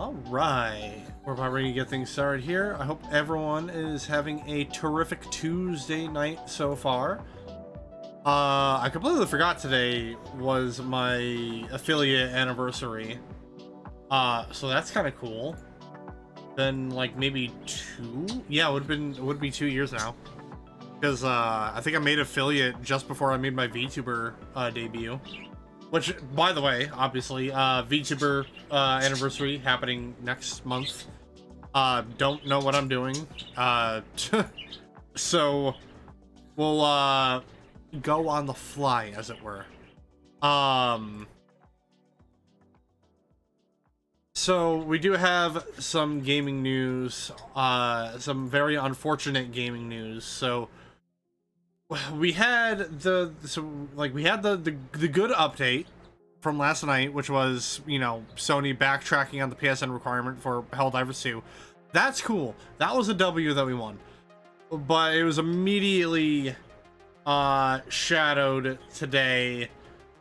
All right, we're about ready to get things started here. I hope everyone is having a terrific Tuesday night so far. I completely forgot today was my affiliate anniversary. So that's kind of cool. Been like maybe 2? Yeah, it would be 2 years now. Because I think I made affiliate just before I made my VTuber debut. Which, by the way, obviously, VTuber anniversary happening next month. Don't know what I'm doing. So we'll go on the fly, as it were. So we do have some gaming news, some very unfortunate gaming news. So we had the good update from last night, which was, you know, Sony backtracking on the PSN requirement for Helldivers 2. That's cool. That was a W that we won. But it was immediately shadowed today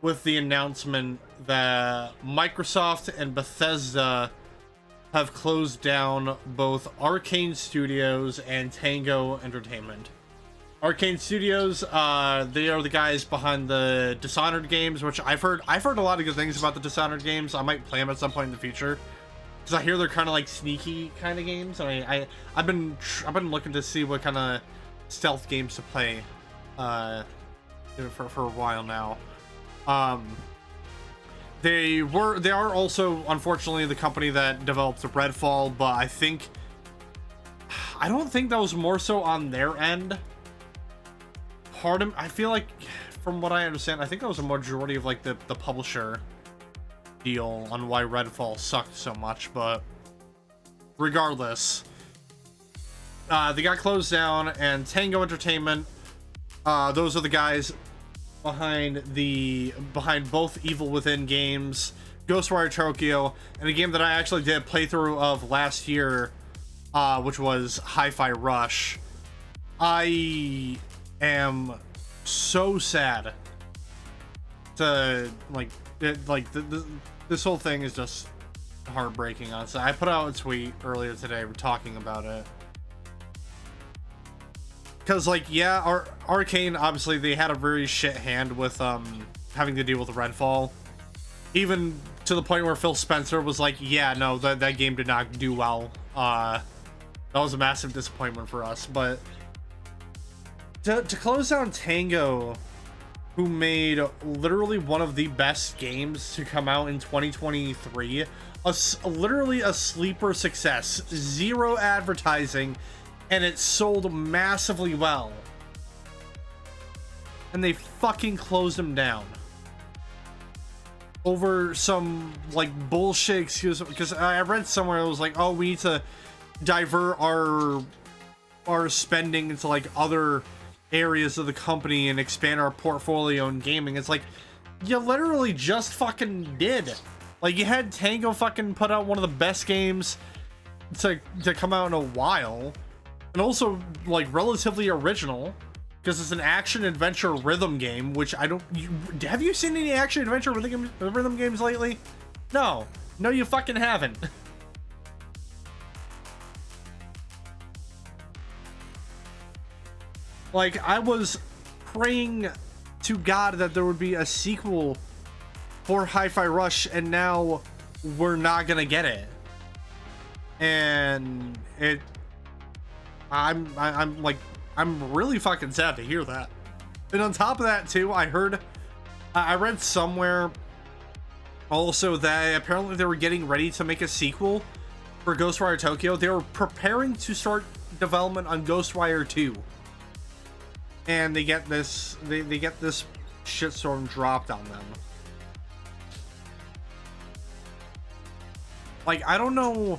with the announcement that Microsoft and Bethesda have closed down both Arcane Studios and Tango Entertainment. Arcane Studios, they are the guys behind the Dishonored games, which I've heard a lot of good things about the Dishonored games. I might play them at some point in the future, because I hear they're kind of like sneaky kind of games. And I've been looking to see what kind of stealth games to play, for a while now. They are also, unfortunately, the company that developed Redfall, but I don't think that was more so on their end. I feel like, from what I understand, I think that was a majority of like the publisher deal on why Redfall sucked so much. But regardless, they got closed down, and Tango Entertainment, those are the guys behind both Evil Within games, Ghostwire Tokyo, and a game that I actually did a playthrough of last year, which was Hi-Fi Rush. I am so sad to this whole thing is just heartbreaking, honestly. I put out a tweet earlier today talking about it, because like, yeah, Arcane, obviously they had a very shit hand with having to deal with Redfall, even to the point where Phil Spencer was like, yeah, no, that game did not do well. That was a massive disappointment for us. But to close down Tango, who made literally one of the best games to come out in 2023, literally a sleeper success, 0 advertising, and it sold massively well, and they fucking closed them down over some like bullshit excuse. Because I read somewhere it was like, oh, we need to divert our spending into like other areas of the company and expand our portfolio in gaming. It's like, you literally just fucking did. Like, you had Tango fucking put out one of the best games to come out in a while, and also like relatively original, because it's an action adventure rhythm game, which have you seen any action adventure rhythm games lately? No, you fucking haven't. Like, I was praying to God that there would be a sequel for Hi-Fi Rush, and now we're not gonna get it. And I'm really fucking sad to hear that. And on top of that too, I read somewhere also that apparently they were getting ready to make a sequel for Ghostwire Tokyo. They were preparing to start development on Ghostwire 2. And they get this shitstorm dropped on them. Like, I don't know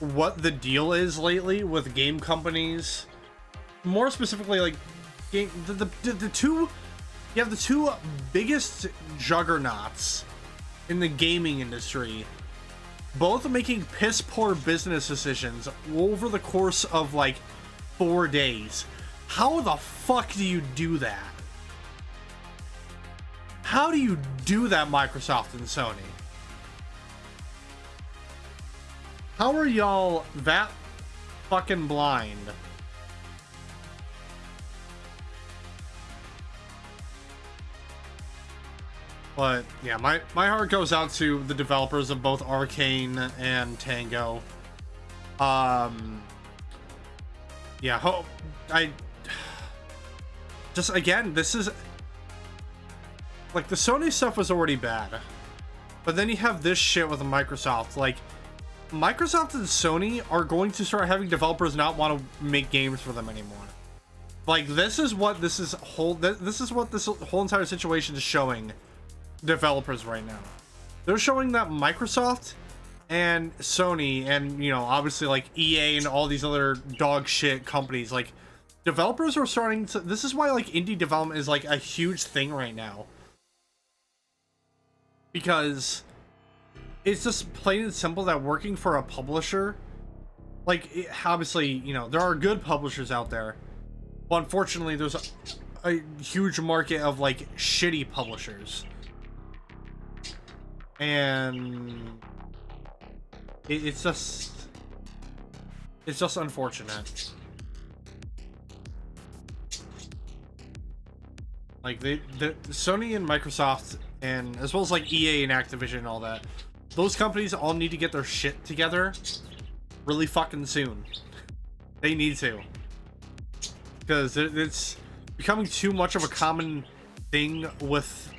what the deal is lately with game companies. More specifically, like, the two biggest juggernauts in the gaming industry, both making piss poor business decisions over the course of like 4 days. How the fuck do you do that? How do you do that, Microsoft and Sony? How are y'all that fucking blind? But yeah, my heart goes out to the developers of both Arcane and Tango. Yeah, hope I just, again, this is like, the Sony stuff was already bad, but then you have this shit with Microsoft. Like, Microsoft and Sony are going to start having developers not want to make games for them anymore. Like, this is what this whole entire situation is showing developers right now. They're showing that Microsoft and Sony and, you know, obviously like EA and all these other dog shit companies, like, developers are starting to, this is why like indie development is like a huge thing right now, because it's just plain and simple that working for a publisher, like, obviously, you know, there are good publishers out there, but unfortunately there's a huge market of like shitty publishers, and it's just unfortunate. Like, the Sony and Microsoft, and as well as like EA and Activision and all that, those companies all need to get their shit together really fucking soon. They need to, because it's becoming too much of a common thing with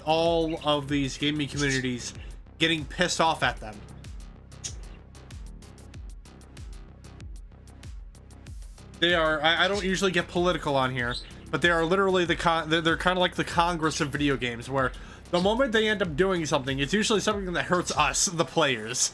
all of these gaming communities getting pissed off at them. They are, I don't usually get political on here, but they are literally they're kind of like the Congress of video games, where the moment they end up doing something, it's usually something that hurts us, the players.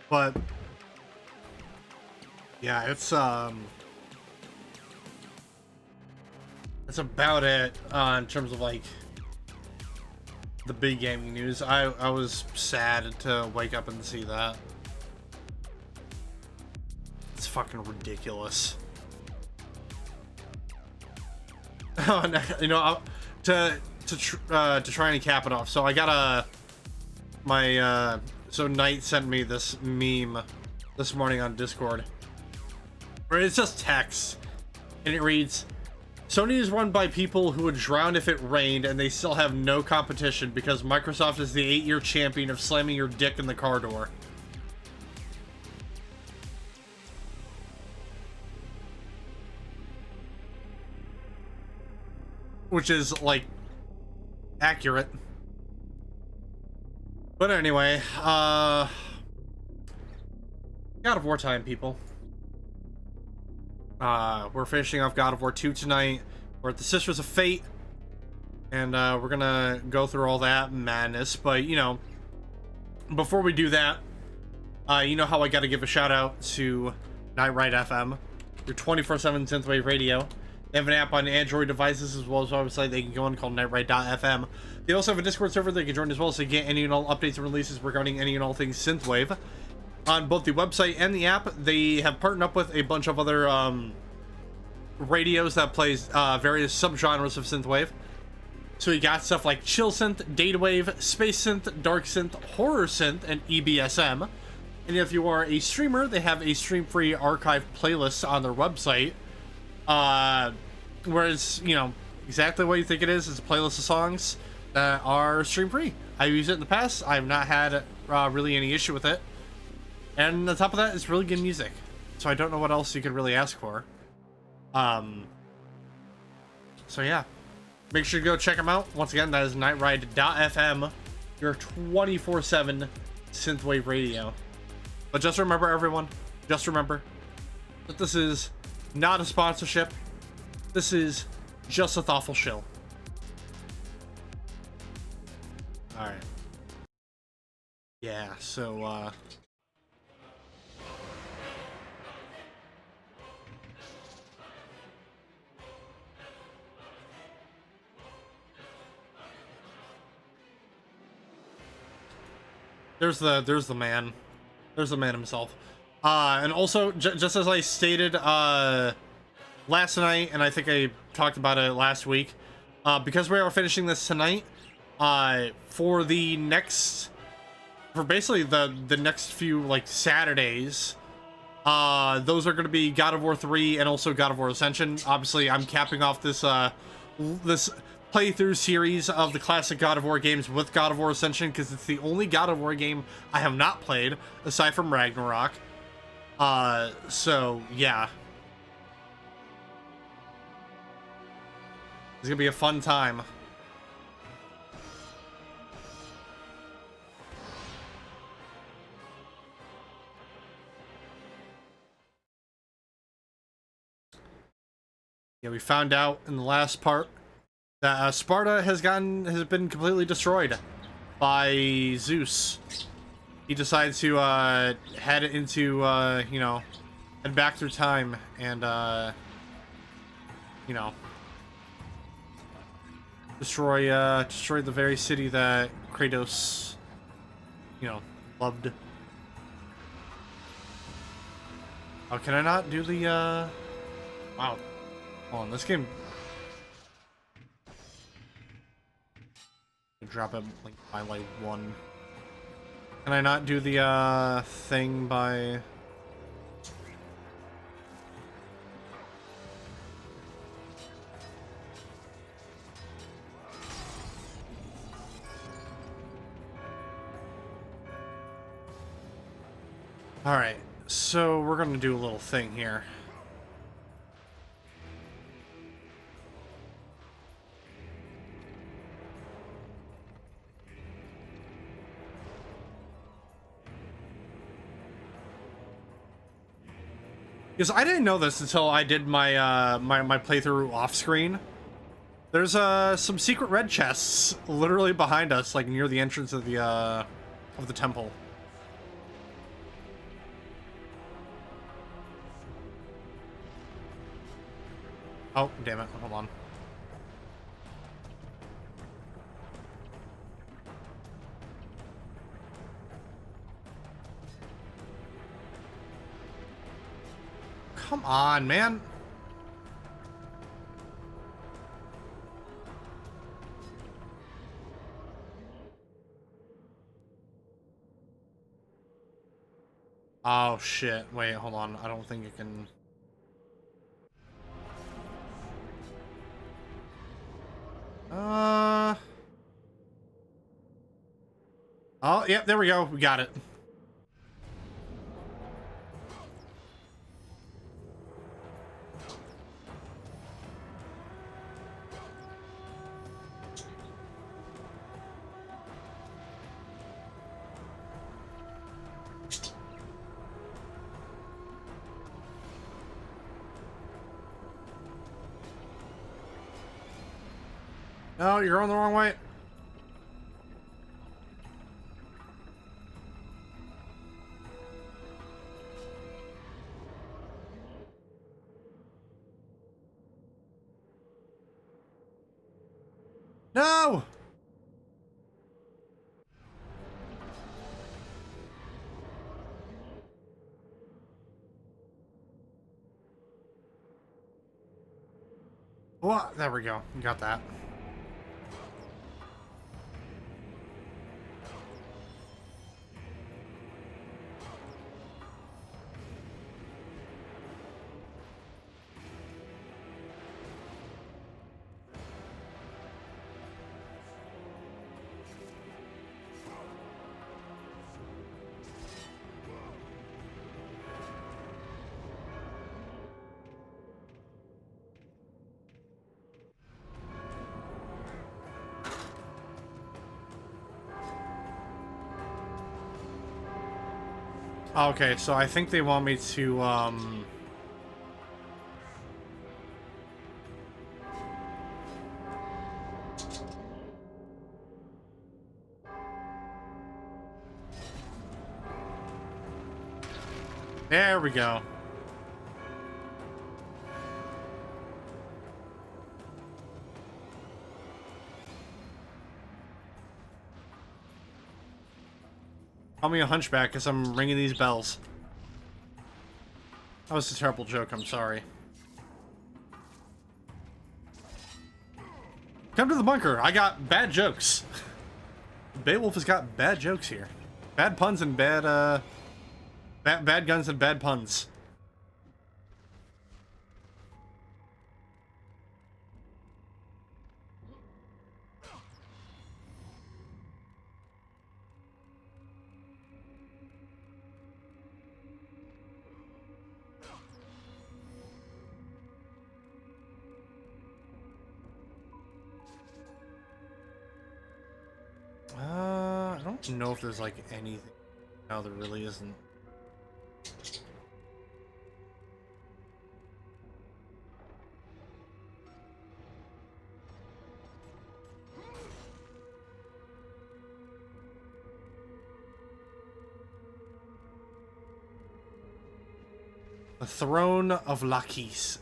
But yeah, it's that's about it in terms of like the big gaming news. I was sad to wake up and see that. It's fucking ridiculous. You know, to try and cap it off. So I got so Knight sent me this meme this morning on Discord, where it's just text, and it reads, "Sony is run by people who would drown if it rained, and they still have no competition because Microsoft is the 8-year champion of slamming your dick in the car door." Which is, like, accurate. But anyway, God of War time, people. We're finishing off God of War 2 tonight. We're at the Sisters of Fate, and we're gonna go through all that madness. But, you know, before we do that, you know how I gotta give a shout out to Nightright FM, your 24/7 synthwave radio. They have an app on Android devices, as well as a website they can go on called nightright.fm. They also have a Discord server they can join as well, so you get any and all updates and releases regarding any and all things synthwave. On both the website and the app, they have partnered up with a bunch of other radios that plays various subgenres of synthwave. So you got stuff like chill synth, data wave, space synth, dark synth, horror synth, and EBSM. And if you are a streamer, they have a stream-free archive playlist on their website. Whereas, you know, exactly what you think it is a playlist of songs that are stream-free. I've used it in the past. I've not had really any issue with it. And on top of that, it's really good music. So I don't know what else you could really ask for. So yeah. Make sure to go check them out. Once again, that is nightright.fm, your 24/7 synthwave radio. But just remember, everyone, just remember that this is not a sponsorship. This is just a thoughtful shill. Alright. Yeah, so, there's the man. There's the man himself. And also, just as I stated last night, and I think I talked about it last week, because we are finishing this tonight, for the next, for basically the next few like Saturdays, those are going to be God of War 3 and also God of War Ascension. Obviously, I'm capping off this this playthrough series of the classic God of War games with God of War Ascension because it's the only God of War game I have not played aside from Ragnarok. So yeah, it's gonna be a fun time. Yeah, we found out in the last part that Sparta has been completely destroyed by Zeus. He decides to head into you know, head back through time and you know, destroy the very city that Kratos, you know, loved. Oh, can I not do the wow. Hold on, this game drop it like by like 1. Can I not do the thing by Alright, so we're gonna do a little thing here. Because I didn't know this until I did my my playthrough off screen. There's some secret red chests literally behind us, like near the entrance of the temple. Oh, damn it. Hold on. Come on, man. Oh, shit. Wait, hold on. I don't think it can... Oh, yep, there we go. We got it. No, you're going the wrong way. No! What? There we go. You got that. Okay, so I think they want me to, There we go. Call me a hunchback because I'm ringing these bells. That was a terrible joke, I'm sorry. Come to the bunker. I got bad jokes. Beowulf has got bad jokes here. Bad puns and bad guns and bad puns. I don't know if there's like anything. No, there really isn't. The Throne of Lachesis,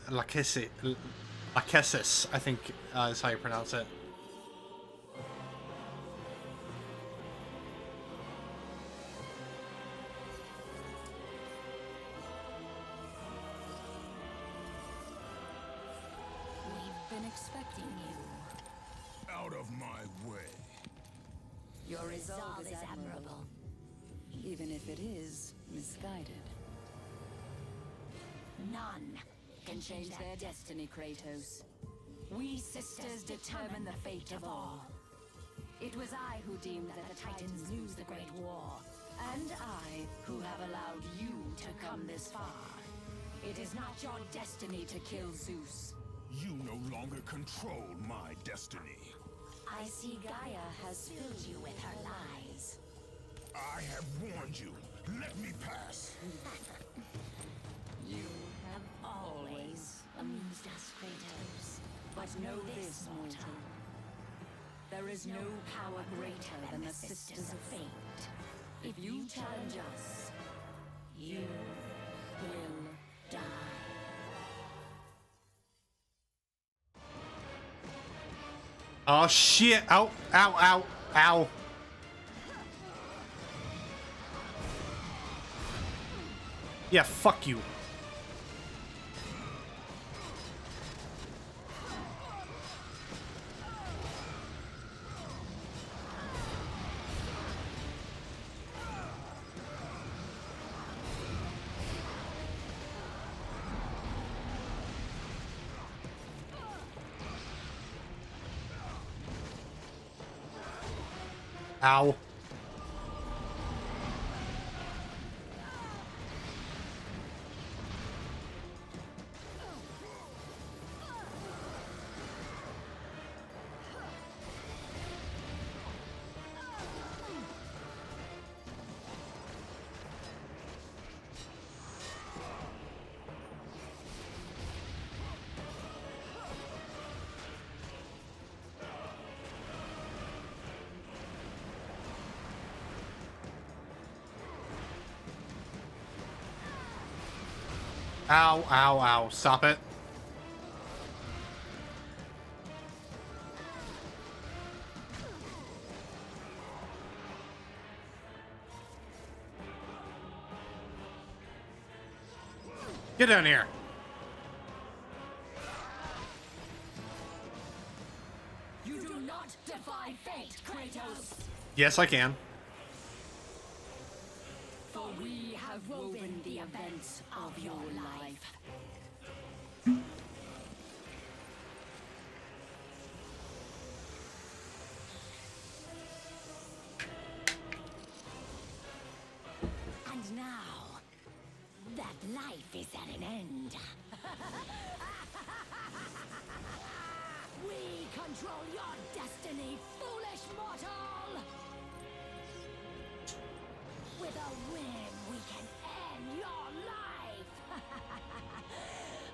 I think is how you pronounce it. Expecting you. Out of my way. Your resolve is admirable, even if it is misguided. None can change their destiny, Kratos. We sisters determine the fate of all. It was I who deemed that the Titans lose the Great War, and I who have allowed you to come this far. It is not your destiny to kill Zeus. You no longer control my destiny. I see Gaia has filled you with her lies. I have warned you. Let me pass. You have always amused us, Kratos. But know this, mortal. There is no power greater than the Sisters of Fate. If you challenge us, you will die. Oh shit! Ow! Ow! Ow! Ow! Yeah, fuck you. Ow. Ow, ow, ow. Stop it. Get down here. You do not defy fate, Kratos! Yes, I can. For we have woven the events of your life. And now, that life is at an end. We control your destiny, foolish mortal! With a whim, we can end your life!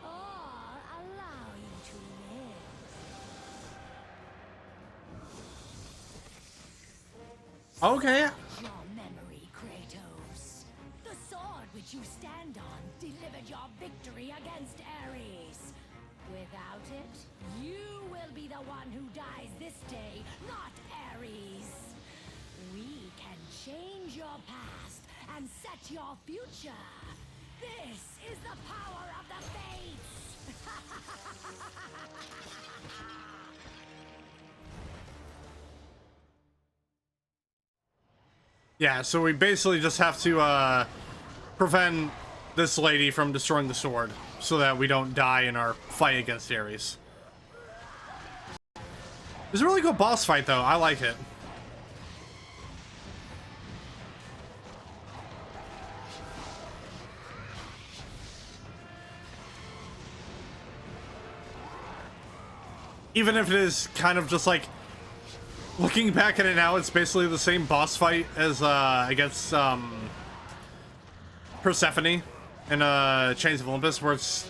Or allow you to live. Okay. Your memory, Kratos. The sword which you stand on delivered your victory against Ares. Without it, you will be the one who dies this day, not Ares. We can change your past and set your future. This is the power Yeah, so we basically just have to prevent this lady from destroying the sword so that we don't die in our fight against Ares. It's a really good boss fight, though. I like it. Even if it is kind of just like, looking back at it now, it's basically the same boss fight as against Persephone in Chains of Olympus, where it's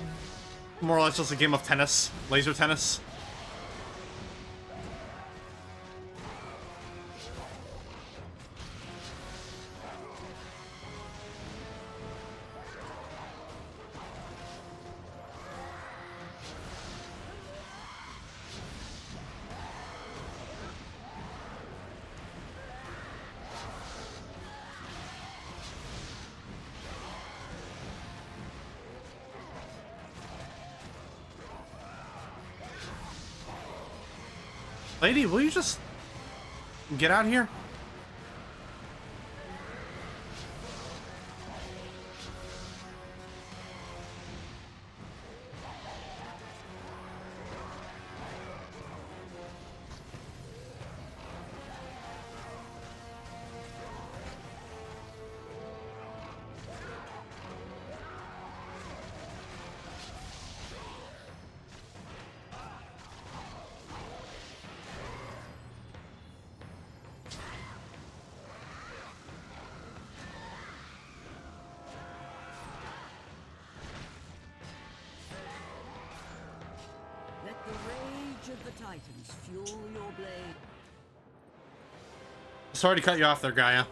more or less just a game of tennis, laser tennis. Lady, will you just get out here? Let the rage of the Titans fuel your blade. Sorry to cut you off there, Gaia.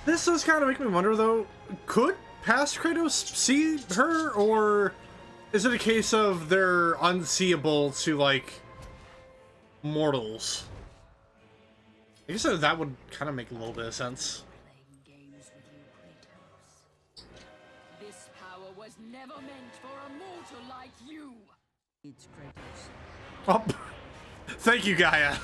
This does kind of make me wonder, though, could past Kratos see her, or is it a case of they're unseeable to, like, mortals? I guess that would kind of make a little bit of sense. Playing games with you, Kratos. This power was never meant for a mortal like you. It's Kratos. Oh, thank you, Gaia.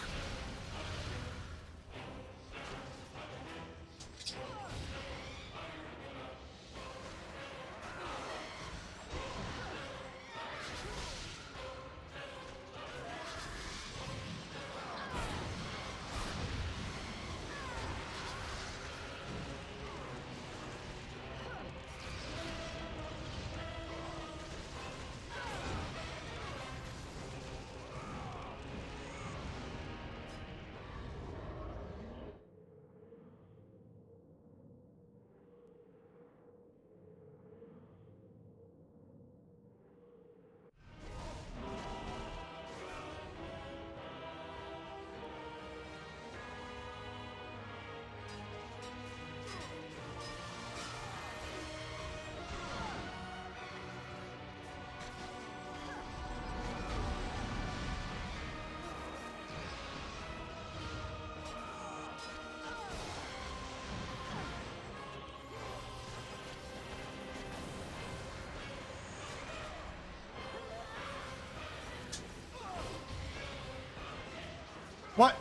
What?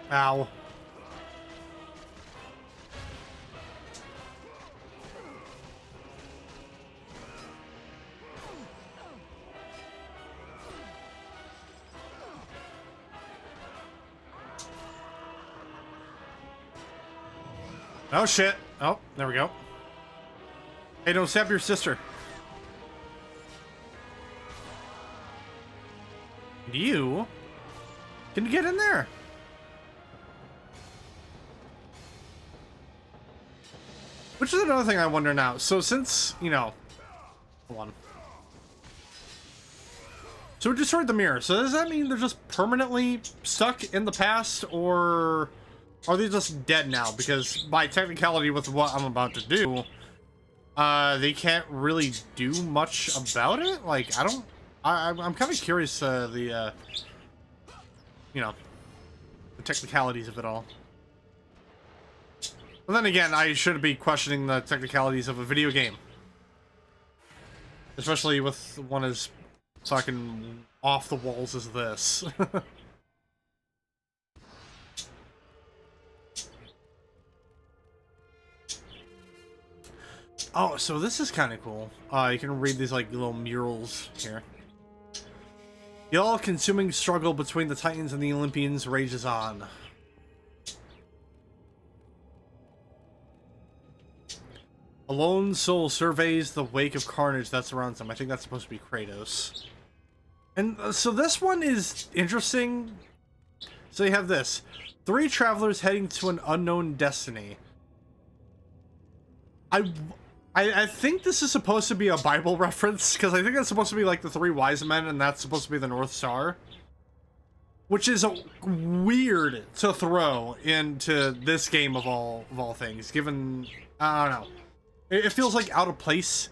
Ow. Oh shit. Oh, there we go. Hey, don't stab your sister. You can get in there. Which is another thing I wonder now. So since, you know, hold on. So we destroyed the mirror. So does that mean they're just permanently stuck in the past, or are they just dead now? Because by technicality with what I'm about to do, they can't really do much about it. Like, I'm kind of curious, you know, the technicalities of it all. But then again, I shouldn't be questioning the technicalities of a video game. Especially with one as fucking off the walls as this. Oh, so this is kind of cool. You can read these like little murals here. The all-consuming struggle between the Titans and the Olympians rages on. A lone soul surveys the wake of carnage that surrounds him. I think that's supposed to be Kratos. And so this one is interesting. So you have this. 3 travelers heading to an unknown destiny. I think this is supposed to be a Bible reference, because I think that's supposed to be like the 3 wise men, and that's supposed to be the North Star. Which is weird to throw into this game of all things, given, I don't know. It feels like out of place.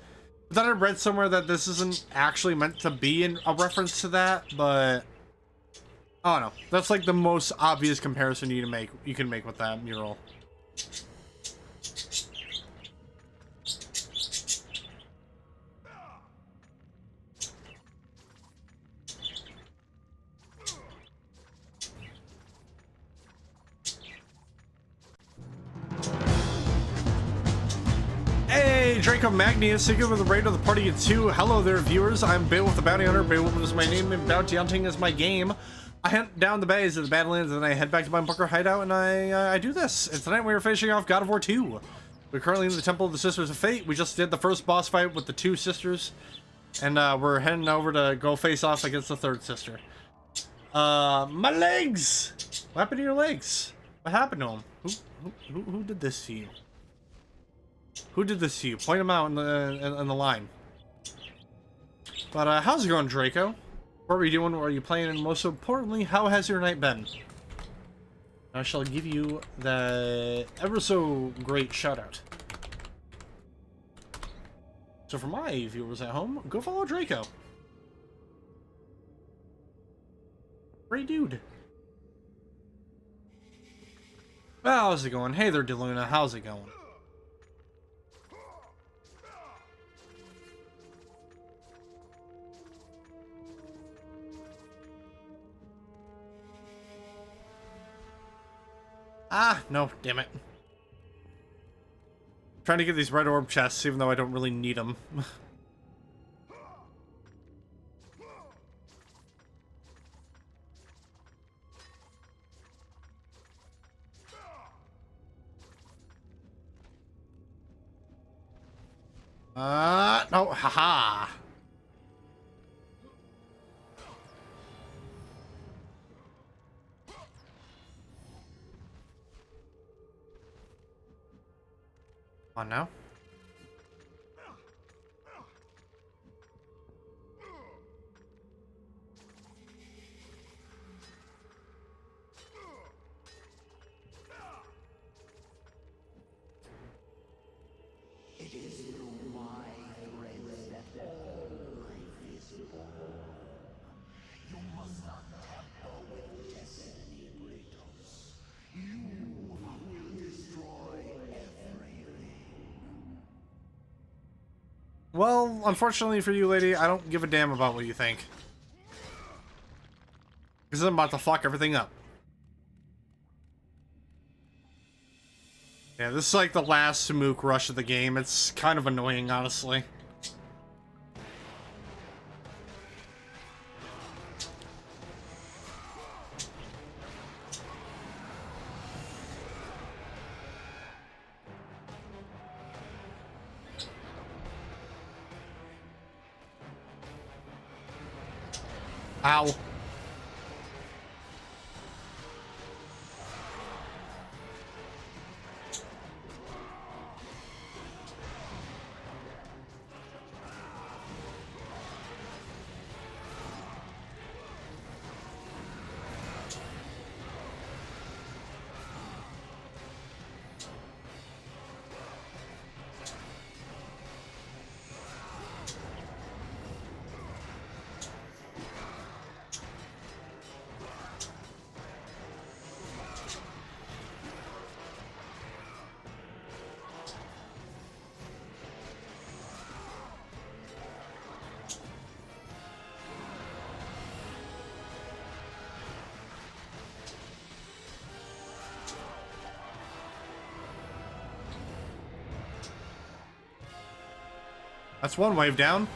But then I read somewhere that this isn't actually meant to be a reference to that, but I don't know. That's like the most obvious comparison you can make with that mural. Hey, Draco Magnius, thank you for the raid of the party of 2. Hello there, viewers. I'm Beowulf the Bounty Hunter. Beowulf is my name, and bounty hunting is my game. I hunt down the bays of the Badlands, and then I head back to my bunker hideout, and I do this. And tonight we are finishing off God of War 2. We're currently in the Temple of the Sisters of Fate. We just did the first boss fight with the 2 sisters, and we're heading over to go face off against the 3rd sister. My legs! What happened to your legs? What happened to them? Who did this to you? Who did this to you? Point them out in the line. But how's it going, Draco? What were you doing? What are you playing? And most importantly, how has your night been? I shall give you the ever so great shout out. So for my viewers at home, go follow Draco. Great dude. Well, how's it going? Hey there, Deluna. How's it going? Ah, no, damn it. Trying to get these red orb chests, even though I don't really need them. No, haha. On now. Well, unfortunately for you, lady, I don't give a damn about what you think. Because I'm about to fuck everything up. Yeah, this is like the last Samook rush of the game. It's kind of annoying, honestly. Ow. That's one wave down.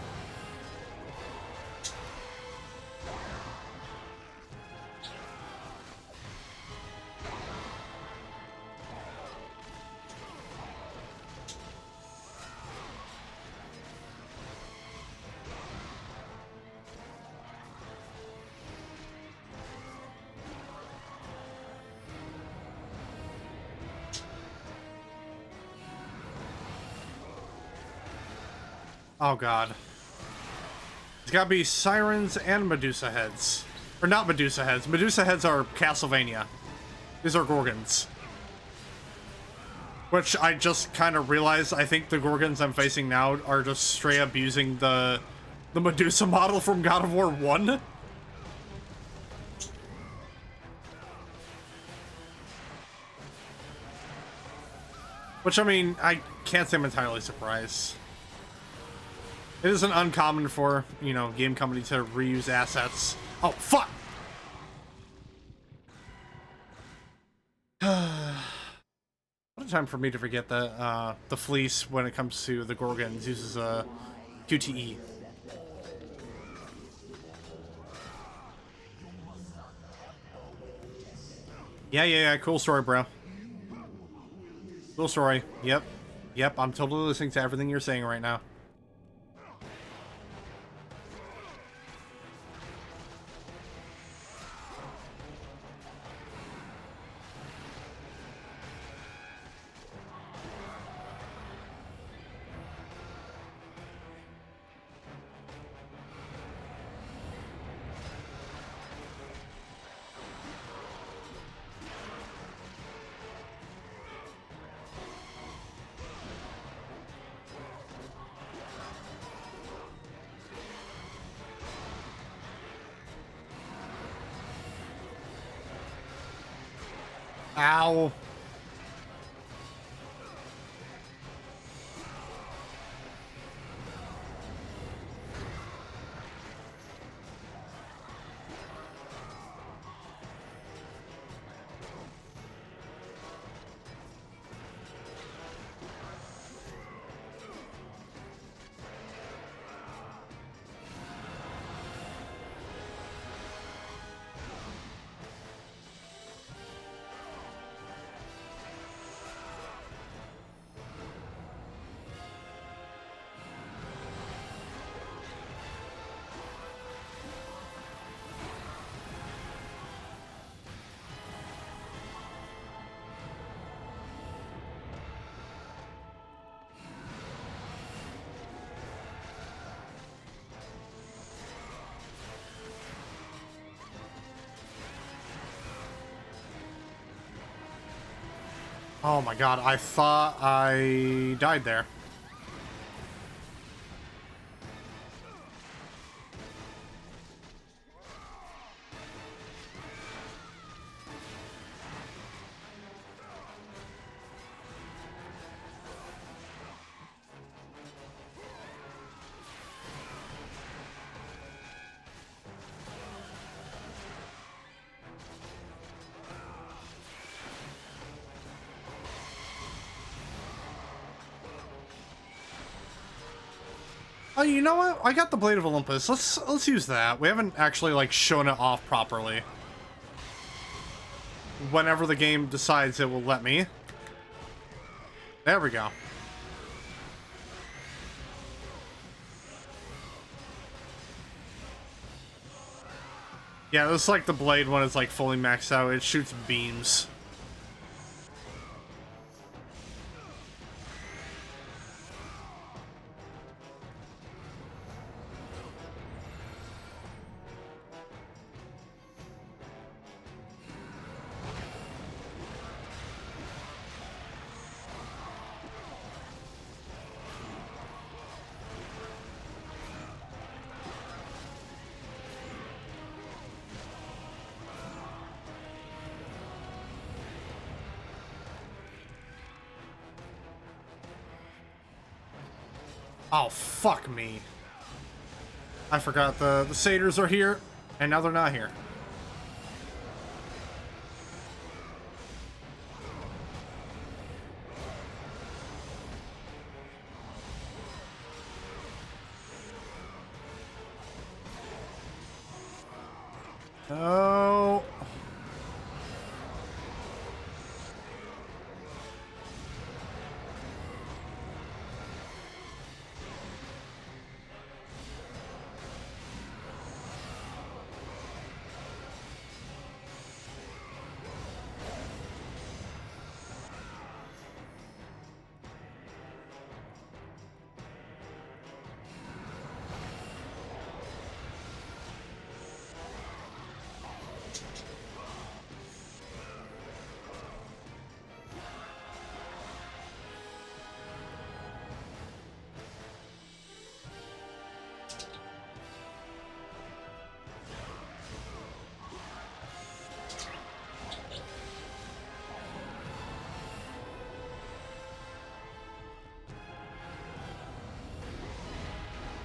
Oh god. It's gotta be sirens and Medusa heads. Or not Medusa heads. Medusa heads are Castlevania. These are Gorgons. Which I just kind of realized, I think the Gorgons I'm facing now are just straight up using the Medusa model from God of War 1. Which, I mean, I can't say I'm entirely surprised. It isn't uncommon for, you know, game company to reuse assets. Oh, fuck! What a time for me to forget that the fleece, when it comes to the Gorgons, uses a QTE. Yeah, cool story, bro. Cool story. Yep, I'm totally listening to everything you're saying right now. Ow. Oh my god, I thought I died there. Oh, you know what? I got the Blade of Olympus. Let's use that. We haven't actually like shown it off properly. Whenever the game decides it will let me. There we go. Yeah, this is like the blade when it's like fully maxed out. It shoots beams. Oh, fuck me. I forgot the satyrs are here, and now they're not here. Oh.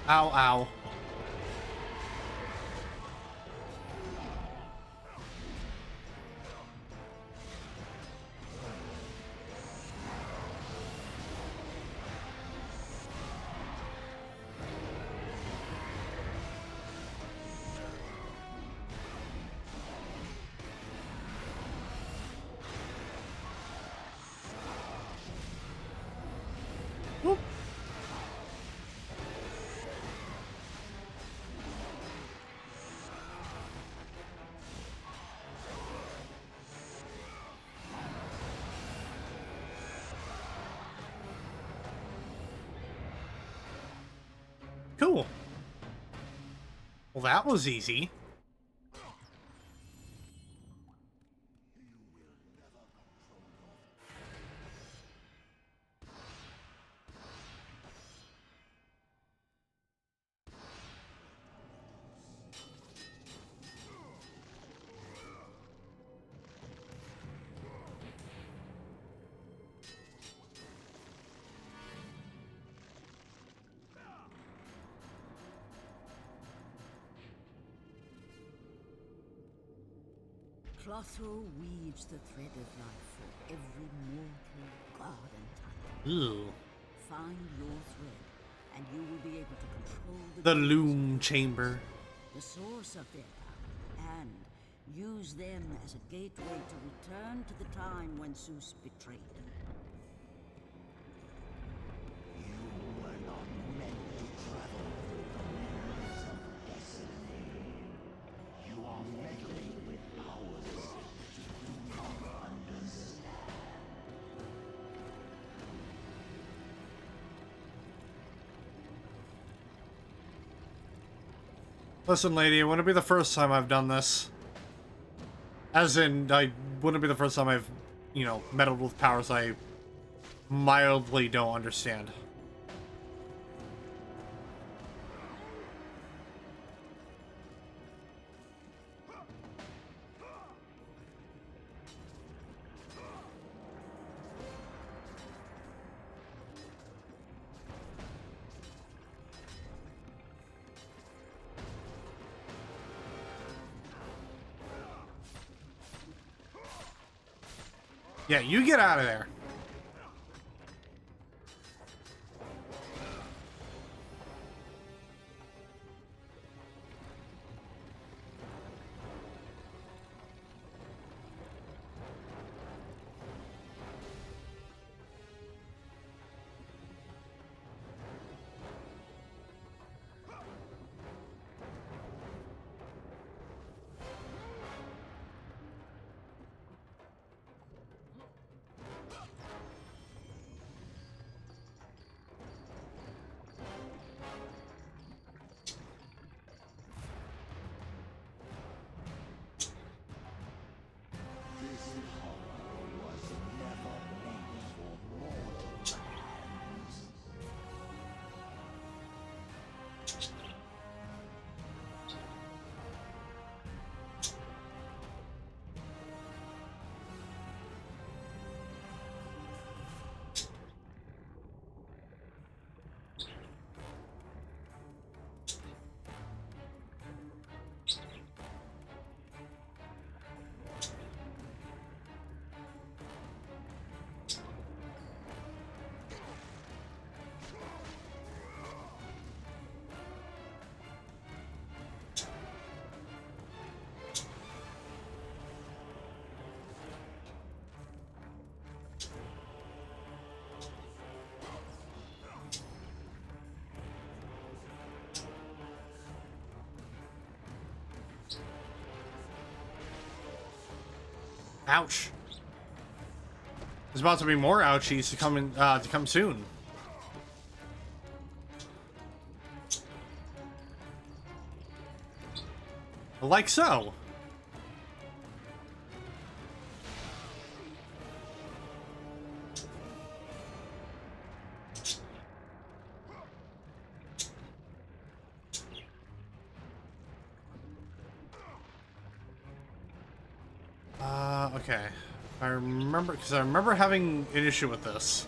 Ow, ow. Whoop. Cool. Well, that was easy. Clotho weaves the thread of life for every mortal, god, and titan. Ooh. Find your thread, and you will be able to control The gods, loom chamber. the source of their power, and use them as a gateway to return to the time when Zeus betrayed them. Listen, lady, it wouldn't be the first time I've done this. As in, I wouldn't be the first time I've, you know, meddled with powers I mildly don't understand. Yeah, you get out of there. Ouch. There's about to be more ouchies to come in, to come soon. Like so. Okay. I remember, because I remember having an issue with this.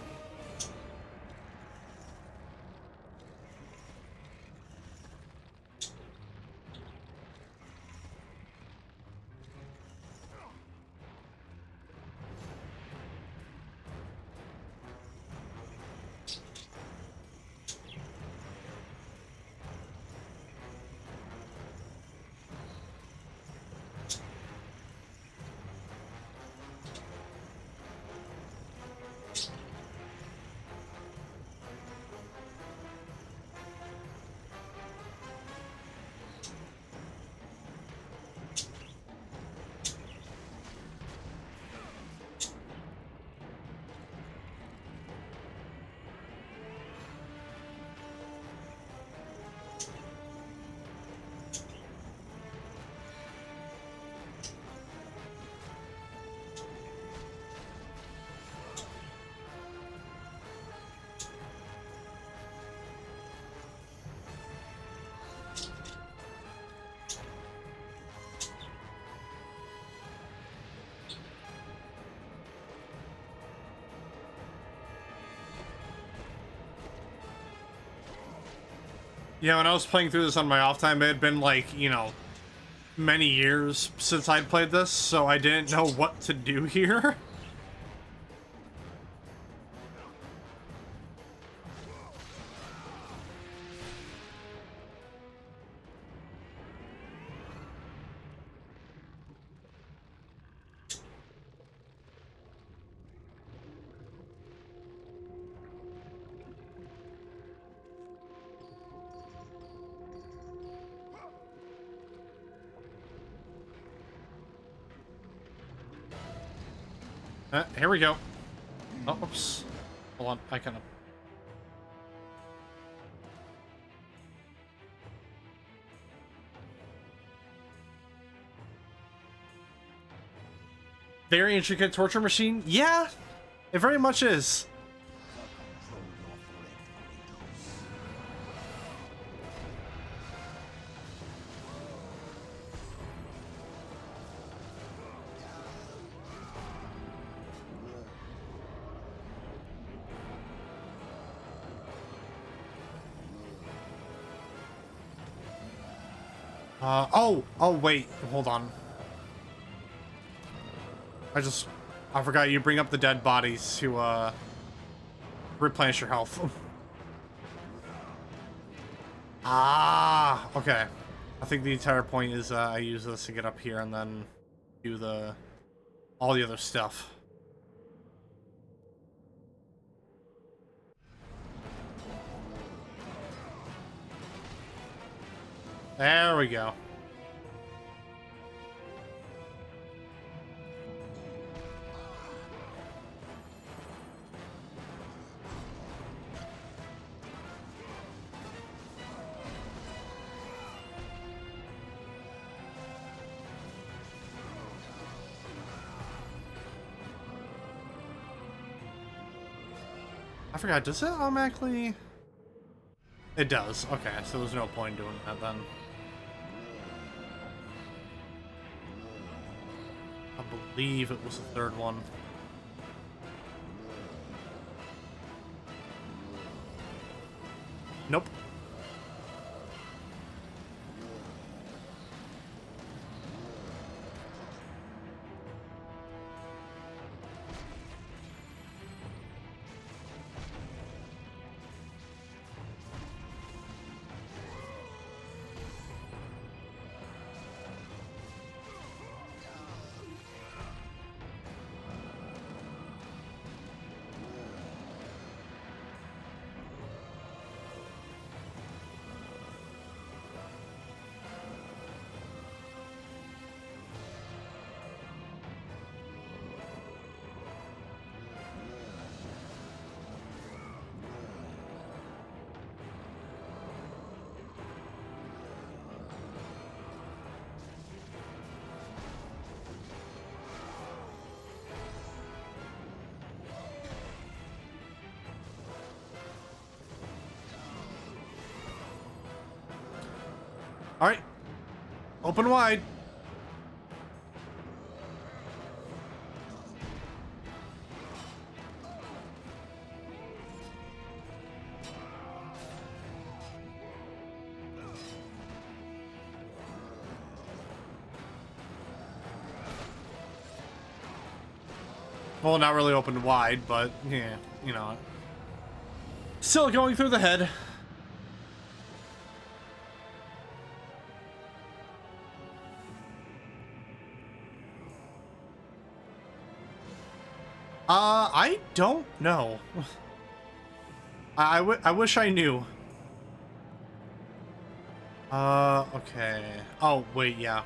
Yeah, when I was playing through this on my off time, it had been like, you know, many years since I'd played this, so I didn't know what to do here. Here we go. Oh, oops. Hold on, I kind of... Very intricate torture machine? Yeah, it very much is. Oh, wait, hold on. I forgot you bring up the dead bodies to, replenish your health. Ah, okay. I think the entire point is, I use this to get up here and then do all the other stuff. There we go. I forgot, does it automatically? It does. Okay, so there's no point in doing that then. I believe it was the third one. Nope. All right, open wide. Well, not really open wide, but yeah, you know. Still going through the head. I don't know. I wish I knew. Okay. Oh, wait, yeah.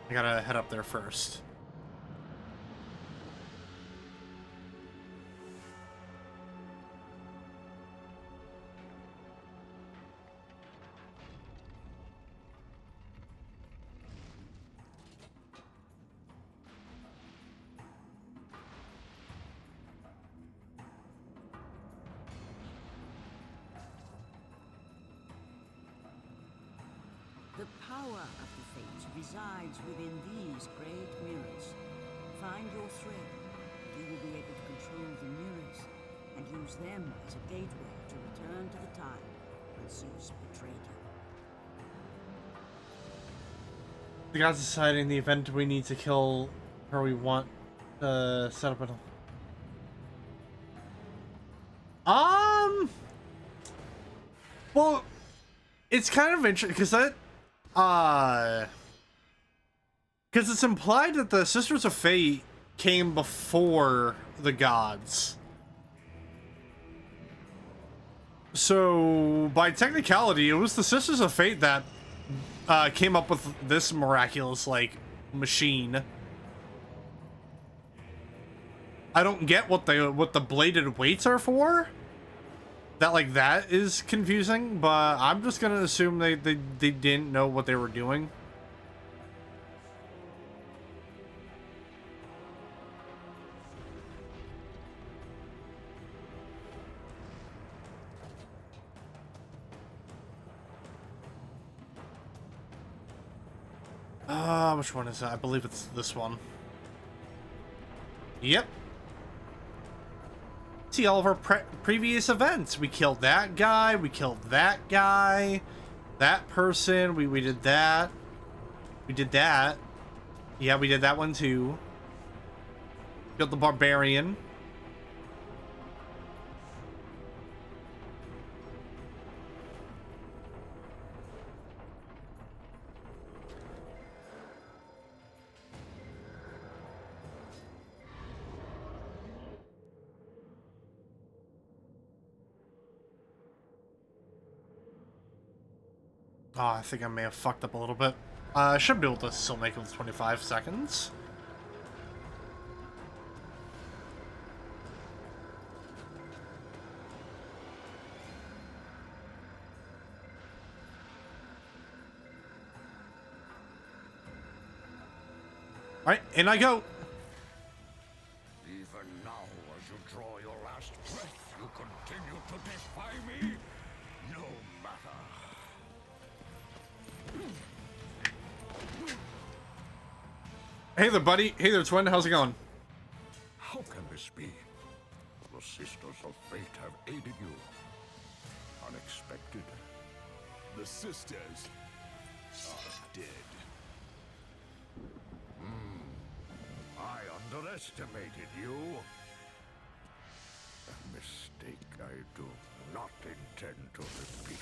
I gotta head up there first. The power of the Fates resides within these great mirrors. Find your thread, and you will be able to control the mirrors and use them as a gateway to return to the time when Zeus betrayed you. The gods decide in the event we need to kill her, we want to set up well, it's kind of interesting because that because it's implied that the Sisters of Fate came before the gods. So, by technicality, it was the Sisters of Fate that came up with this miraculous, like, machine. I don't get what the bladed weights are for. That is confusing, but I'm just gonna assume they didn't know what they were doing. Which one is that? I believe it's this one. Yep. See all of our previous events. We killed that guy. We killed that guy. That person. We did that. We did that. Yeah, we did that one too. Killed the barbarian. Oh, I think I may have fucked up a little bit. I should be able to still make it with 25 seconds. Alright, in I go. Even now, as you draw your last breath, you continue to defy me? No matter. Hey there, buddy. Hey there, twin. How's it going? How can this be? The Sisters of Fate have aided you. Unexpected. The sisters are dead. I underestimated you. A mistake I do not intend to repeat.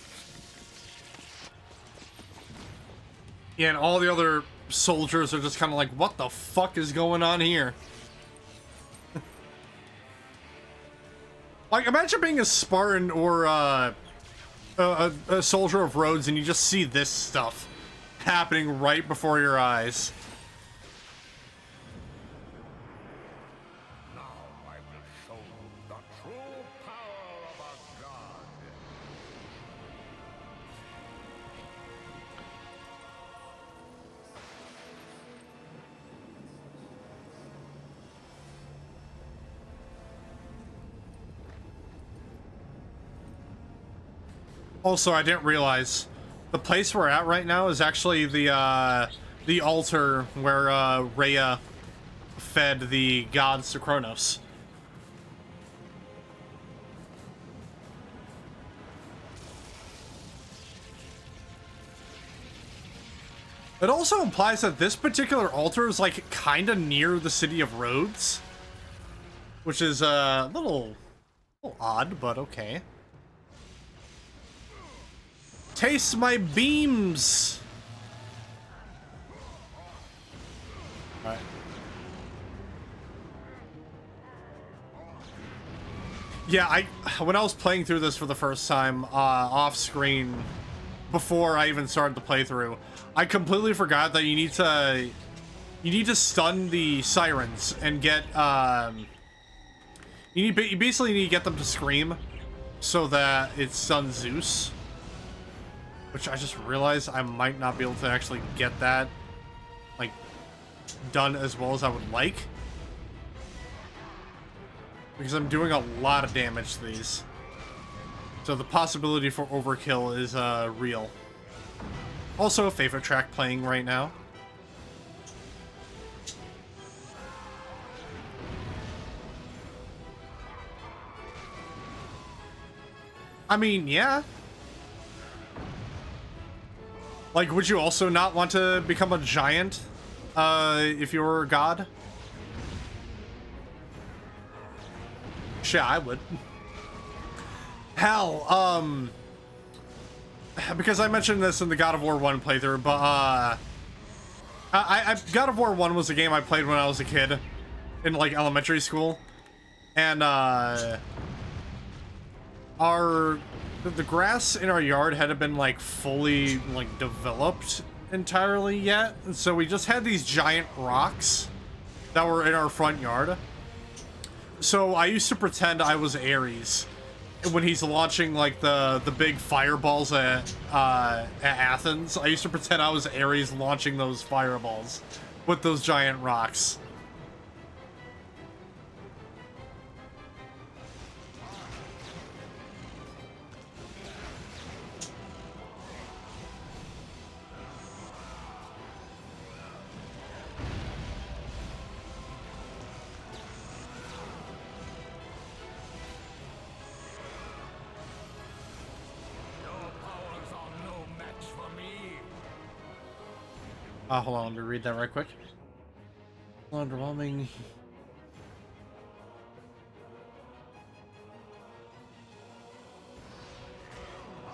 Yeah, and all the other soldiers are just kind of like, what the fuck is going on here? Like, imagine being a Spartan or a soldier of Rhodes and you just see this stuff happening right before your eyes. Now I will show you the true power of a god. Also, I didn't realize The place we're at right now is actually the altar where Rhea fed the gods to Kronos. It also implies that this particular altar is like kind of near the city of Rhodes, which is a little odd, but okay. Taste my beams. All right. Yeah, when I was playing through this for the first time off screen, before I even started the playthrough, I completely forgot that you need to stun the sirens and get you basically need to get them to scream so that it stuns Zeus, which I just realized I might not be able to actually get that like done as well as I would like, because I'm doing a lot of damage to these. So the possibility for overkill is real. Also a favorite track playing right now. I mean, yeah. Like, would you also not want to become a giant if you were a god? Shit, I would. Hell, because I mentioned this in the God of War 1 playthrough, but God of War 1 was a game I played when I was a kid in like elementary school, and the grass in our yard hadn't been like fully like developed entirely yet, and so we just had these giant rocks that were in our front yard. So I used to pretend I was Ares when he's launching like the big fireballs at Athens. I used to pretend I was Ares launching those fireballs with those giant rocks. Hold on, let me read that right quick. Underwhelming.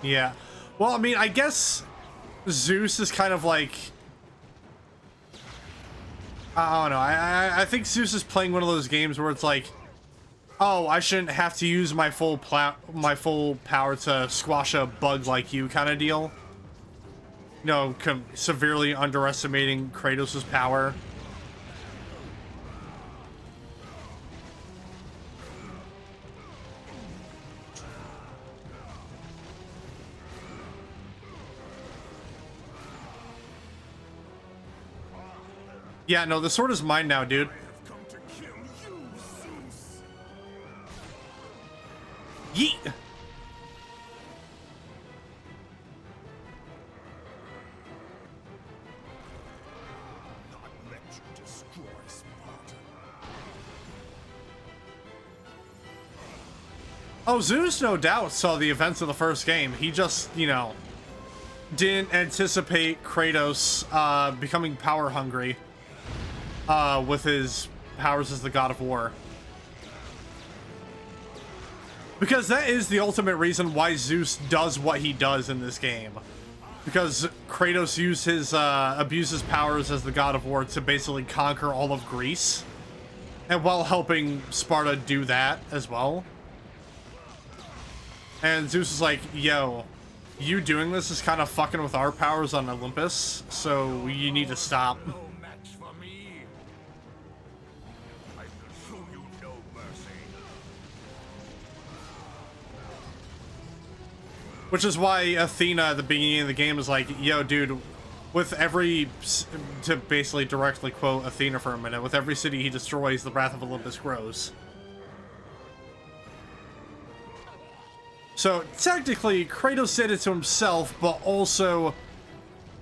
Yeah. Well, I mean, I guess Zeus is kind of like... I don't know. I think Zeus is playing one of those games where it's like, oh, I shouldn't have to use my full power to squash a bug like you kind of deal. You know, severely underestimating Kratos' power. Yeah, no, the sword is mine now, dude. Yeet! Oh, Zeus no doubt saw the events of the first game. He just, you know, didn't anticipate Kratos becoming power hungry with his powers as the God of War. Because that is the ultimate reason why Zeus does what he does in this game. Because Kratos used his, abused his powers as the God of War to basically conquer all of Greece. And while helping Sparta do that as well. And Zeus is like, yo, you doing this is kind of fucking with our powers on Olympus, so you need to stop. No match for me. I will show you no mercy. Which is why Athena at the beginning of the game is like, yo, dude, with every, to basically directly quote Athena for a minute, with every city he destroys, the wrath of Olympus grows. So technically, Kratos did it to himself, but also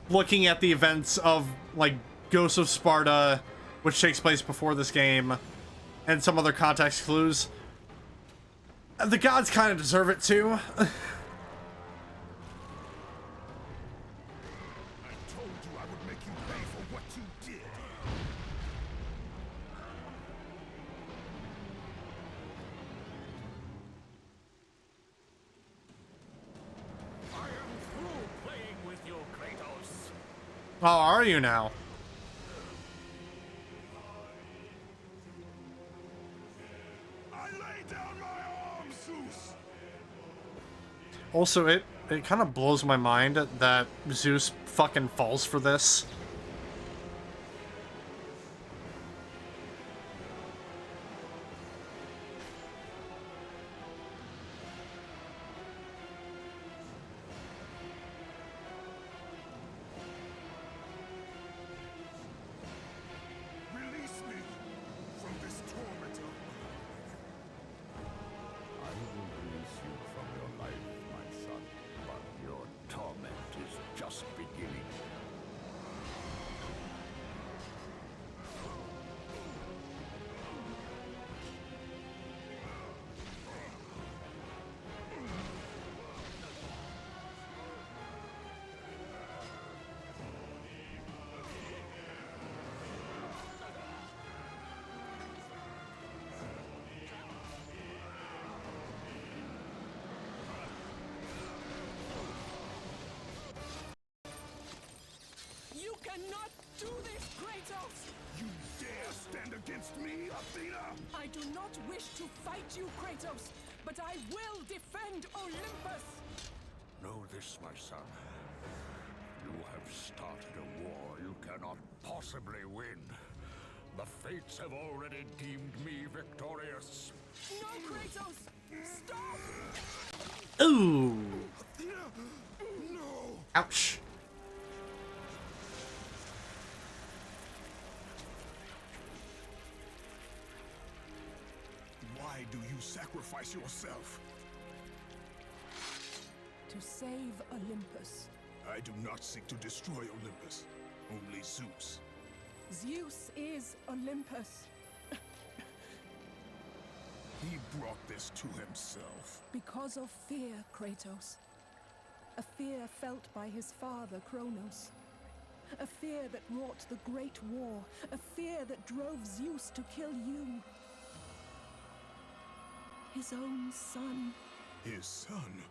looking at the events of like Ghost of Sparta, which takes place before this game, and some other context clues, the gods kind of deserve it too. I told you I would make you pay for what you did. I am through playing with you, Kratos. How are you now? I lay down my arms, Zeus. Also, it kind of blows my mind that Zeus fucking falls for this. Release me from this torment of I will release you from your life, my son, but your torment is just beginning. You cannot do this, Kratos! You dare stand against me, Athena? I do not wish to fight you, Kratos, but I will defend Olympus! Know this, my son. You have started a war you cannot possibly win. The fates have already deemed me victorious. No, Kratos! Stop! Ooh. Athena! No! Ouch. Why do you sacrifice yourself? To save Olympus. I do not seek to destroy Olympus. Only Zeus. Zeus is Olympus. He brought this to himself. Because of fear, Kratos. A fear felt by his father, Kronos. A fear that wrought the Great War. A fear that drove Zeus to kill you. His own son. His son?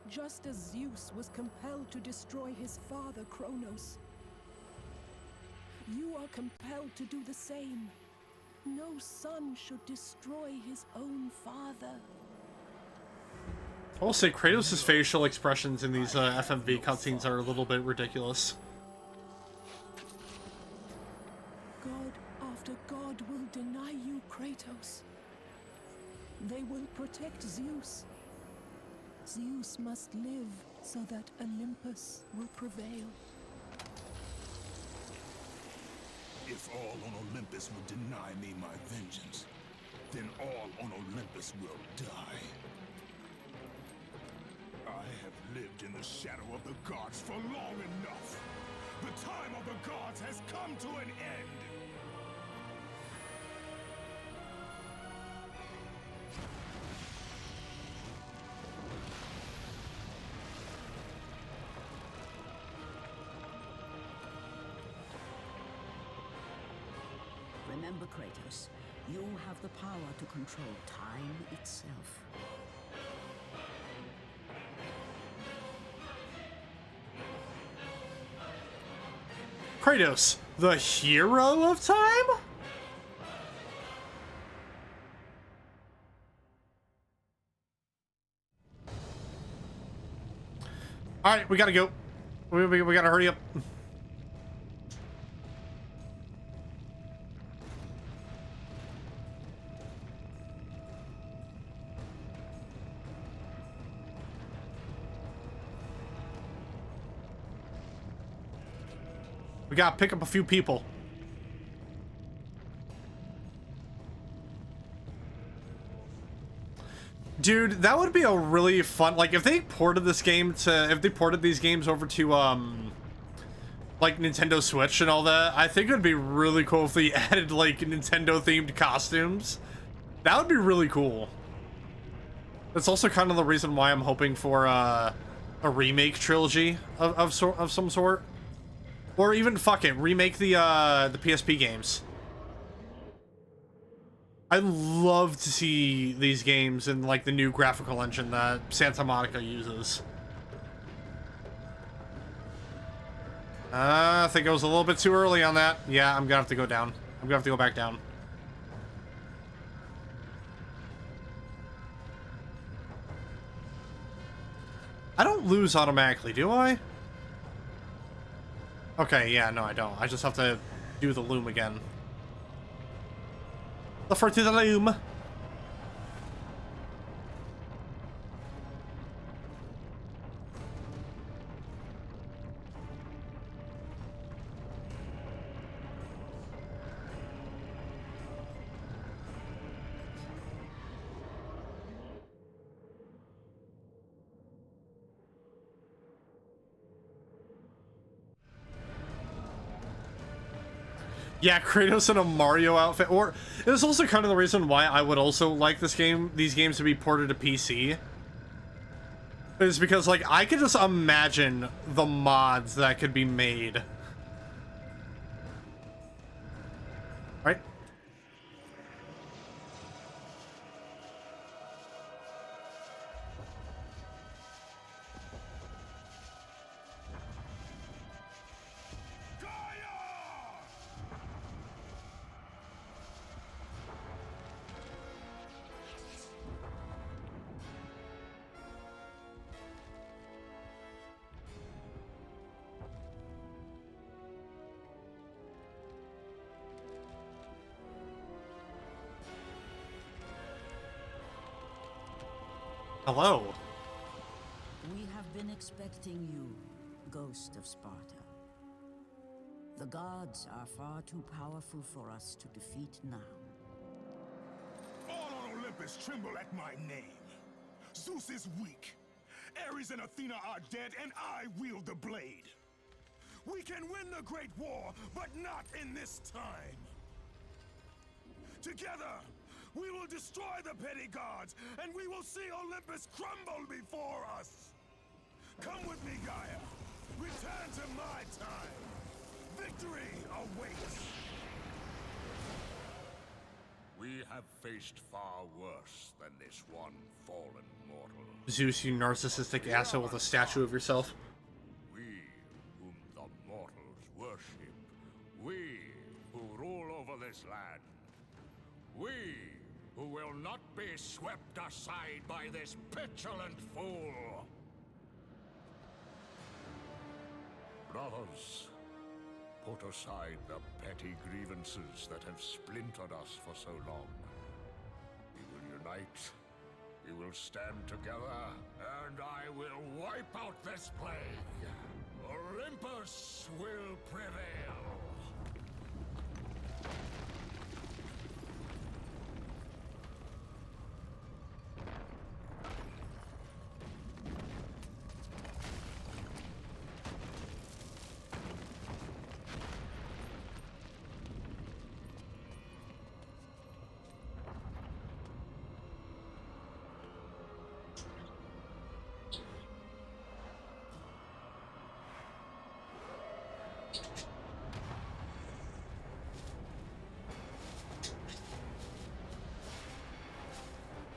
Just as Zeus was compelled to destroy his father, Kronos. You are compelled to do the same. No son should destroy his own father. I will say Kratos' facial expressions in these FMV cutscenes are a little bit ridiculous. God after God will deny you, Kratos. They will protect Zeus. Zeus must live so that Olympus will prevail. If all on Olympus will deny me my vengeance, then all on Olympus will die. I have lived in the shadow of the gods for long enough. The time of the gods has come to an end. Remember, Kratos, you have the power to control time itself. Kratos, the hero of time? Alright, we gotta go. We gotta hurry up. We gotta pick up a few people. Dude, that would be a really fun, like, if they ported this game to, if they ported these games over to, like, Nintendo Switch and all that, I think it would be really cool if they added, like, Nintendo-themed costumes. That would be really cool. That's also kind of the reason why I'm hoping for, a remake trilogy of some sort. Or even, fuck it, remake the PSP games. I'd love to see these games in, like, the new graphical engine that Santa Monica uses. I think I was a little bit too early on that. Yeah, I'm gonna have to go down. I'm gonna have to go back down. I don't lose automatically, do I? Okay, yeah, no, I don't. I just have to do the loom again. The fur to the loom. Yeah, Kratos in a Mario outfit. Or it was also kind of the reason why I would also like these games to be ported to PC. Is because, like, I could just imagine the mods that could be made. Right? Hello. We have been expecting you, Ghost of Sparta. The gods are far too powerful for us to defeat now. All on Olympus tremble at my name. Zeus is weak. Ares and Athena are dead, and I wield the blade. We can win the Great War, but not in this time. Together, we will destroy the petty gods, and we will see Olympus crumble before us. Come with me, Gaia. Return to my time. Victory awaits. We have faced far worse than this one fallen mortal. Zeus, you narcissistic asshole with a statue of yourself. We, whom the mortals worship. We, who rule over this land. We, who will not be swept aside by this petulant fool. Brothers, put aside the petty grievances that have splintered us for so long. We will unite, we will stand together, and I will wipe out this plague. Olympus will prevail.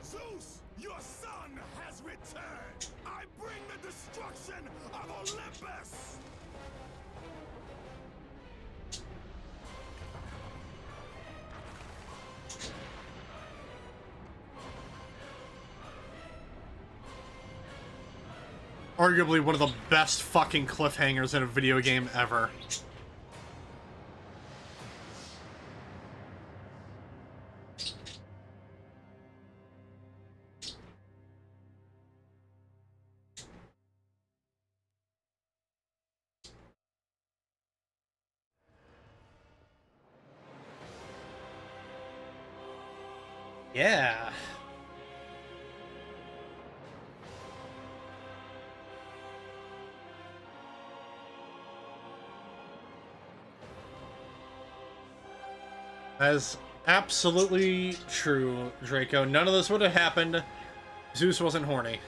Zeus, your son has returned. I bring the destruction of Olympus. Arguably one of the best fucking cliffhangers in a video game ever. Yeah. That is absolutely true, Draco. None of this would have happened. Zeus wasn't horny.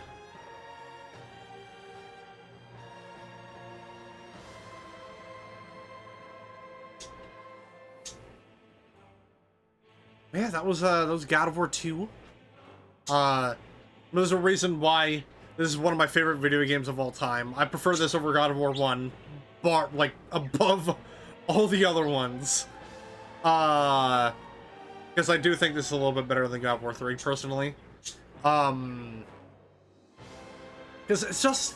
Yeah, that was God of War 2. There's a reason why this is one of my favorite video games of all time. I prefer this over God of War 1, like above all the other ones. Because I do think this is a little bit better than God of War 3, personally. Because it's just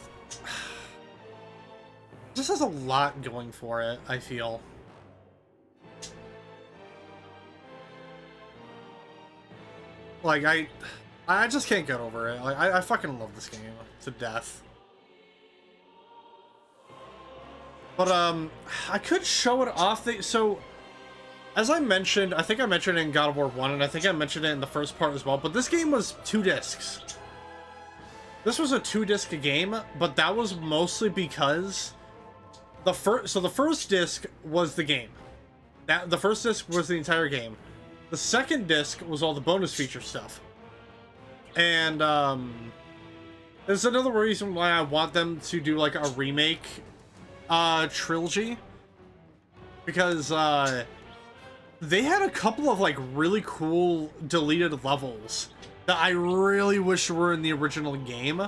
has a lot going for it, I feel. Like, I just can't get over it. Like, I fucking love this game to death. But, I could show it off. So, as I mentioned, I think I mentioned it in God of War 1, and I think I mentioned it in the first part as well, but this game was 2 discs. This was a 2-disc game, but that was mostly because the first disc was the game. The first disc was the entire game. The second disc was all the bonus feature stuff. And there's another reason why I want them to do like a remake trilogy, because they had a couple of like really cool deleted levels that I really wish were in the original game.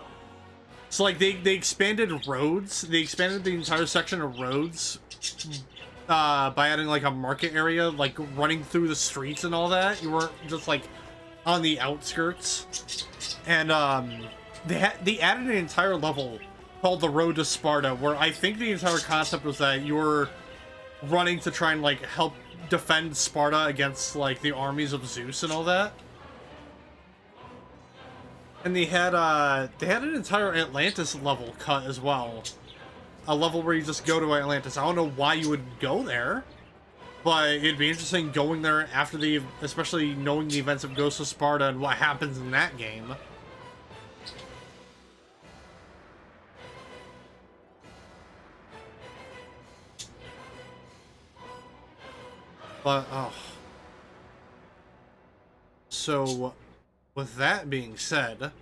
So like they expanded roads. They expanded the entire section of roads by adding like a market area, like running through the streets and all that. You weren't just like on the outskirts. And they added an entire level called the Road to Sparta, where I think the entire concept was that you were running to try and like help defend Sparta against like the armies of Zeus and all that. And they had an entire Atlantis level cut as well. A level where you just go to Atlantis. I don't know why you would go there, but it'd be interesting going there after especially knowing the events of Ghost of Sparta and what happens in that game. But, oh. So, with that being said,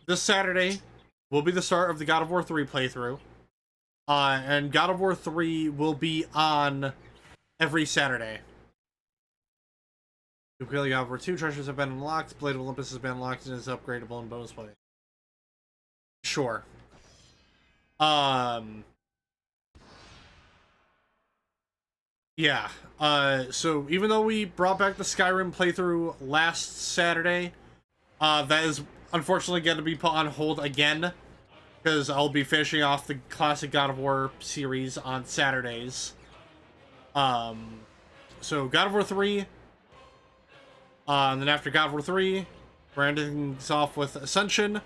this Saturday will be the start of the God of War 3 playthrough. And God of War 3 will be on every Saturday. God of War 2 treasures have been unlocked, Blade of Olympus has been unlocked and is upgradable in bonus play. Sure. Yeah, so even though we brought back the Skyrim playthrough last Saturday, that is unfortunately going to be put on hold again, because I'll be finishing off the classic God of War series on Saturdays. So God of War 3, and then after God of War 3, we're ending things off with Ascension.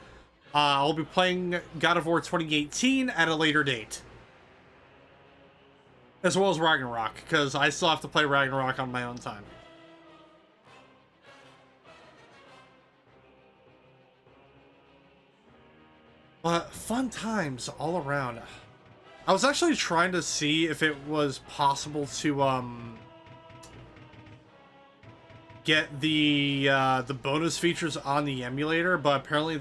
I'll be playing God of War 2018 at a later date. As well as Ragnarok, because I still have to play Ragnarok on my own time. But fun times all around. I was actually trying to see if it was possible to get the bonus features on the emulator, but apparently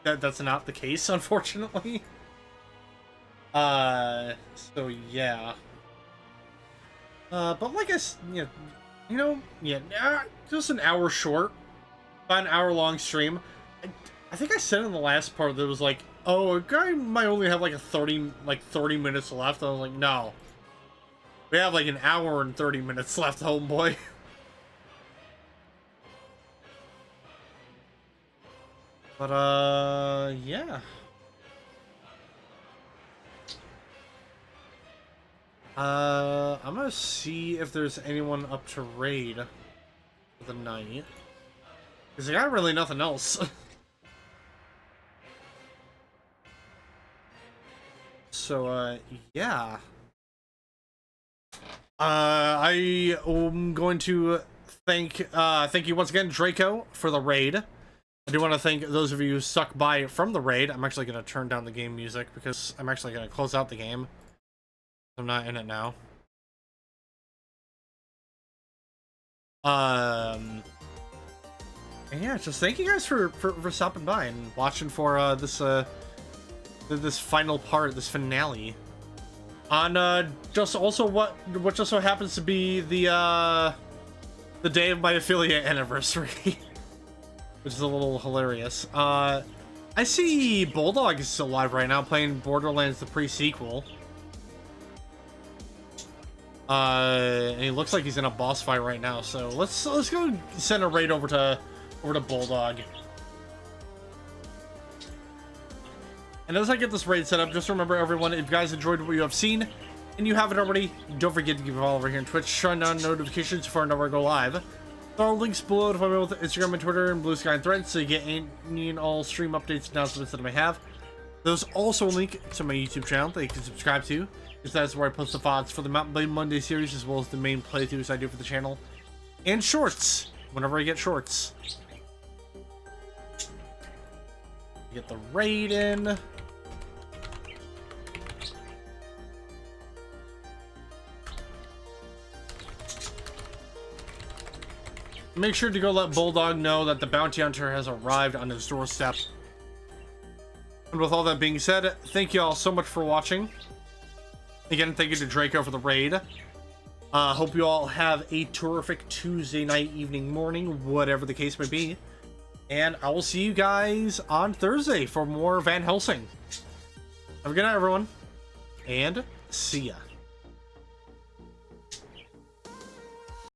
that's not the case, unfortunately. So yeah. But like just an hour short, about an hour long stream. I think I said in the last part that it was like, oh, a guy might only have like 30 minutes left. I was like, no, we have like an hour and 30 minutes left, homeboy. But yeah. I'm gonna see if there's anyone up to raid for the night, because I got really nothing else. So, yeah. I am going to thank you once again, Draco, for the raid. I do want to thank those of you who stuck by from the raid. I'm actually going to turn down the game music, because I'm actually going to close out the game. I'm not in it now. And yeah, just thank you guys for stopping by and watching for this final part, this finale. On just also what just so happens to be the day of my affiliate anniversary, which is a little hilarious. I see Bulldog is still live right now playing Borderlands the pre-sequel. And he looks like he's in a boss fight right now, so let's go send a raid over to Bulldog. And as I get this raid set up, just remember everyone, if you guys enjoyed what you have seen and you haven't already, don't forget to give a follow over here on Twitch, turn on notifications for whenever I go live. There are links below to find me with Instagram and Twitter and Blue Sky and Threads, so you get any and all stream updates and announcements that I may have. There's also a link to my YouTube channel that you can subscribe to, because that's where I post the VODs for the Mountain Blade Monday series, as well as the main playthroughs I do for the channel. And shorts, whenever I get shorts. Get the raid in. Make sure to go let Bulldog know that the bounty hunter has arrived on his doorstep. And with all that being said, thank you all so much for watching. Again, thank you to Draco for the raid. Hope you all have a terrific Tuesday night, evening, morning, whatever the case may be. And I will see you guys on Thursday for more Van Helsing. Have a good night, everyone. And see ya.